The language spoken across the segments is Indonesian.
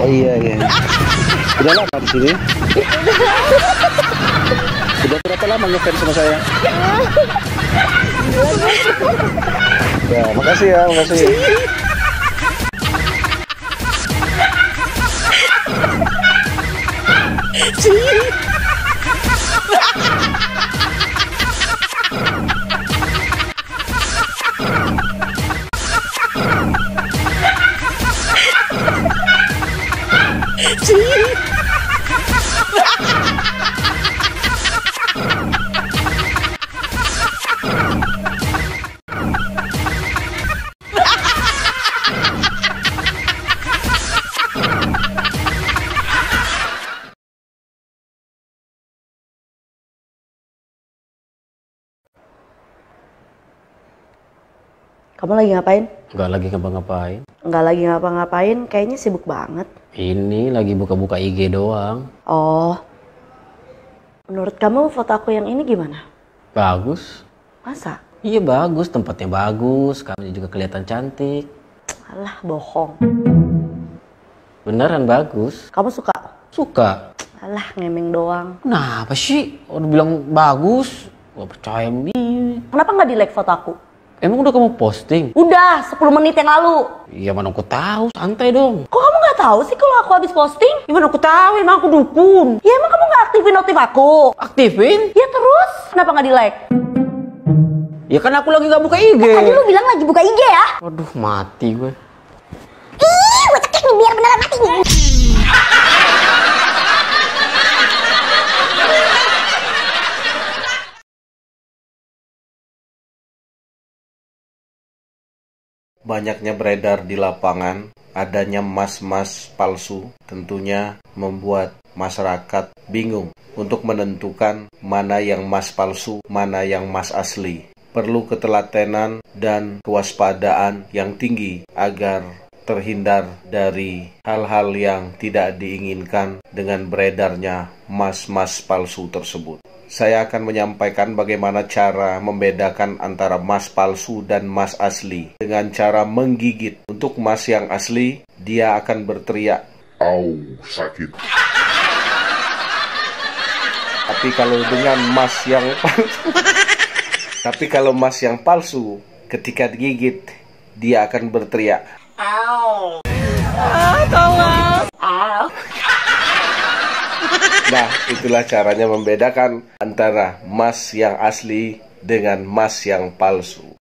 Oh iya iya. Udah lama di sini? Udah berapa lama ngefans sama saya? Ya, makasih ya, makasih. Kamu lagi ngapain? Nggak lagi ngapa-ngapain. Nggak lagi ngapa-ngapain, kayaknya sibuk banget. Ini lagi buka-buka IG doang. Oh, menurut kamu foto aku yang ini gimana? Bagus. Masa? Iya bagus, tempatnya bagus, kamu juga kelihatan cantik. Alah, bohong. Beneran bagus. Kamu suka? Suka. Alah, ngemeng doang. Kenapa sih? Udah bilang bagus. Gak percaya nih. Kenapa nggak di-like foto aku? Emang udah kamu posting? Udah, 10 menit yang lalu. Iya mana aku tahu, santai dong. Kok kamu nggak tahu sih kalau aku habis posting? Gimana aku tahu, emang aku dukun. Ya emang kamu nggak aktifin notif aku? Aktifin? Ya terus, kenapa nggak di-like? Ya kan aku lagi gak buka IG. Tadi lu bilang lagi buka IG ya? Waduh, mati gue. Ih, gue cekik nih biar beneran mati nih. Banyaknya beredar di lapangan, adanya emas-emas palsu tentunya membuat masyarakat bingung untuk menentukan mana yang emas palsu, mana yang emas asli. Perlu ketelatenan dan kewaspadaan yang tinggi agar terhindar dari hal-hal yang tidak diinginkan dengan beredarnya emas-emas palsu tersebut. Saya akan menyampaikan bagaimana cara membedakan antara emas palsu dan emas asli. Dengan cara menggigit. Untuk emas yang asli, dia akan berteriak, "Au, sakit." Tapi kalau dengan emas yang emas yang palsu, ketika digigit, dia akan berteriak, "Au." Tolong. Au. Nah, itulah caranya membedakan antara emas yang asli dengan emas yang palsu.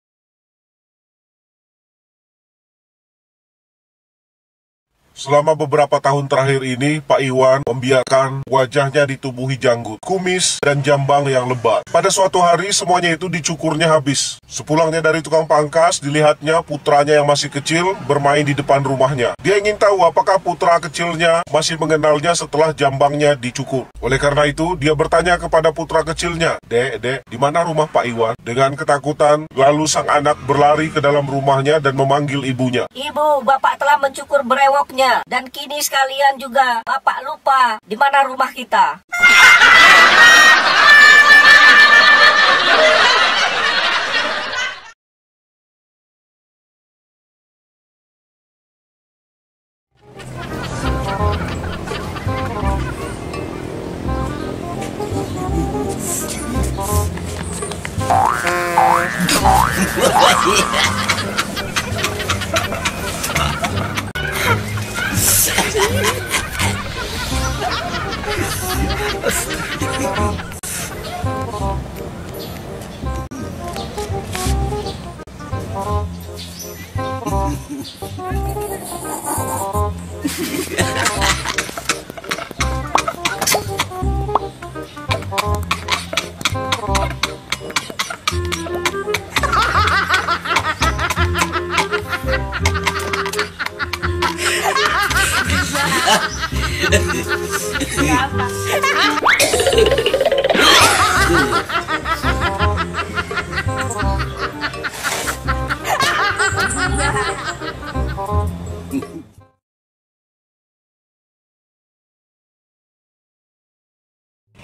Selama beberapa tahun terakhir ini, Pak Iwan membiarkan wajahnya ditubuhi janggut, kumis, dan jambang yang lebat. Pada suatu hari, semuanya itu dicukurnya habis. Sepulangnya dari tukang pangkas, dilihatnya putranya yang masih kecil bermain di depan rumahnya. Dia ingin tahu apakah putra kecilnya masih mengenalnya setelah jambangnya dicukur. Oleh karena itu, dia bertanya kepada putra kecilnya, Dek, di mana rumah Pak Iwan?" Dengan ketakutan, lalu sang anak berlari ke dalam rumahnya dan memanggil ibunya. "Ibu, Bapak telah mencukur brewoknya. Dan kini sekalian juga Bapak lupa di mana rumah kita."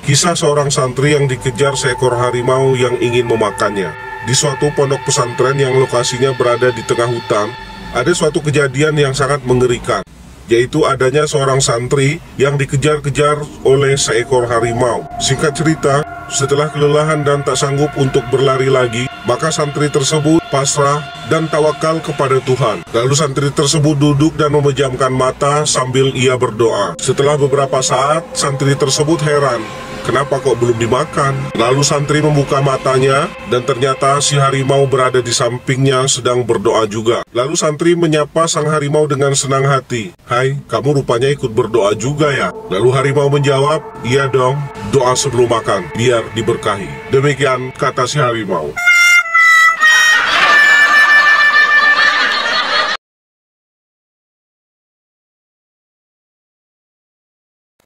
Kisah seorang santri yang dikejar seekor harimau yang ingin memakannya. Di suatu pondok pesantren yang lokasinya berada di tengah hutan, ada suatu kejadian yang sangat mengerikan. yaitu adanya seorang santri yang dikejar-kejar oleh seekor harimau. Singkat cerita, setelah kelelahan dan tak sanggup untuk berlari lagi, maka santri tersebut pasrah dan tawakal kepada Tuhan. Lalu santri tersebut duduk dan memejamkan mata sambil ia berdoa. Setelah beberapa saat, santri tersebut heran, kenapa kok belum dimakan? Lalu santri membuka matanya dan ternyata si harimau berada di sampingnya sedang berdoa juga. Lalu santri menyapa sang harimau dengan senang hati. "Hai, kamu rupanya ikut berdoa juga ya?" Lalu harimau menjawab, "Iya dong, doa sebelum makan, biar diberkahi." Demikian kata si harimau.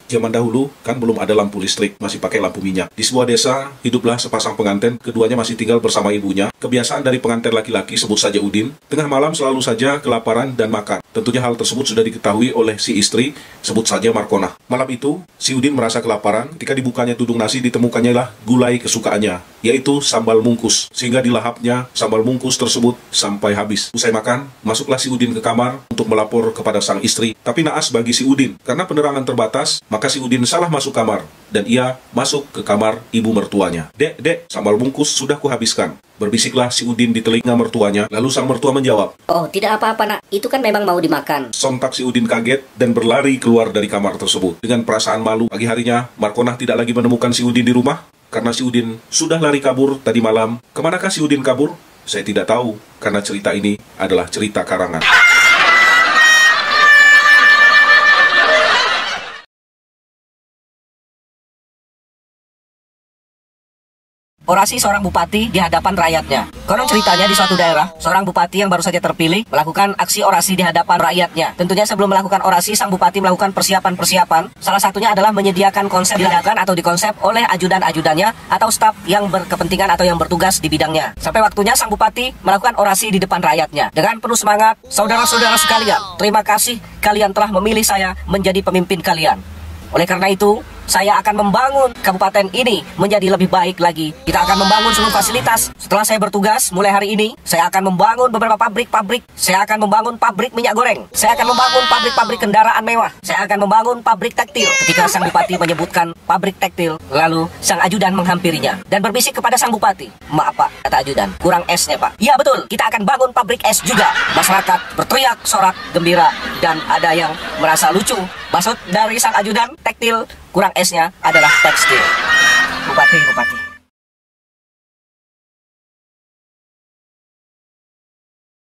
Zaman dahulu kan belum ada lampu listrik, masih pakai lampu minyak. Di sebuah desa, hiduplah sepasang pengantin, keduanya masih tinggal bersama ibunya. Kebiasaan dari pengantin laki-laki, sebut saja Udin, tengah malam selalu saja kelaparan dan makan. Tentunya hal tersebut sudah diketahui oleh si istri, sebut saja Markonah. Malam itu, si Udin merasa kelaparan, ketika dibukanya tudung nasi ditemukannya lah gulai kesukaannya, yaitu sambal mungkus. Sehingga dilahapnya sambal mungkus tersebut sampai habis. Usai makan, masuklah si Udin ke kamar untuk melapor kepada sang istri. Tapi naas bagi si Udin, karena penerangan terbatas, maka si Udin salah masuk kamar, dan ia masuk ke kamar ibu mertuanya. Dek, sambal bungkus sudah kuhabiskan." Berbisiklah si Udin di telinga mertuanya, lalu sang mertua menjawab, Oh, tidak apa-apa nak, itu kan memang mau dimakan. Sontak si Udin kaget dan berlari keluar dari kamar tersebut. Dengan perasaan malu, pagi harinya, Markonah tidak lagi menemukan si Udin di rumah, karena si Udin sudah lari kabur tadi malam. Kemanakah si Udin kabur? Saya tidak tahu, karena cerita ini adalah cerita karangan. Orasi seorang bupati di hadapan rakyatnya. Konon ceritanya di suatu daerah, seorang bupati yang baru saja terpilih melakukan aksi orasi di hadapan rakyatnya. Tentunya sebelum melakukan orasi, sang bupati melakukan persiapan-persiapan. Salah satunya adalah menyediakan konsep diadakan atau dikonsep oleh ajudan-ajudannya atau staf yang berkepentingan atau yang bertugas di bidangnya. Sampai waktunya sang bupati melakukan orasi di depan rakyatnya. Dengan penuh semangat, saudara-saudara sekalian, terima kasih kalian telah memilih saya menjadi pemimpin kalian. Oleh karena itu, saya akan membangun kabupaten ini menjadi lebih baik lagi. Kita akan membangun seluruh fasilitas. Setelah saya bertugas, mulai hari ini, saya akan membangun beberapa pabrik-pabrik. Saya akan membangun pabrik minyak goreng. Saya akan membangun pabrik-pabrik kendaraan mewah. Saya akan membangun pabrik tekstil. Ketika sang bupati menyebutkan pabrik tekstil, lalu sang ajudan menghampirinya dan berbisik kepada sang bupati. "Maaf pak," kata ajudan, "kurang esnya pak." "Iya betul, kita akan bangun pabrik es juga." Masyarakat berteriak sorak gembira dan ada yang merasa lucu. Maksud dari sang ajudan tekstil, kurang esnya adalah tekstil. Bupati.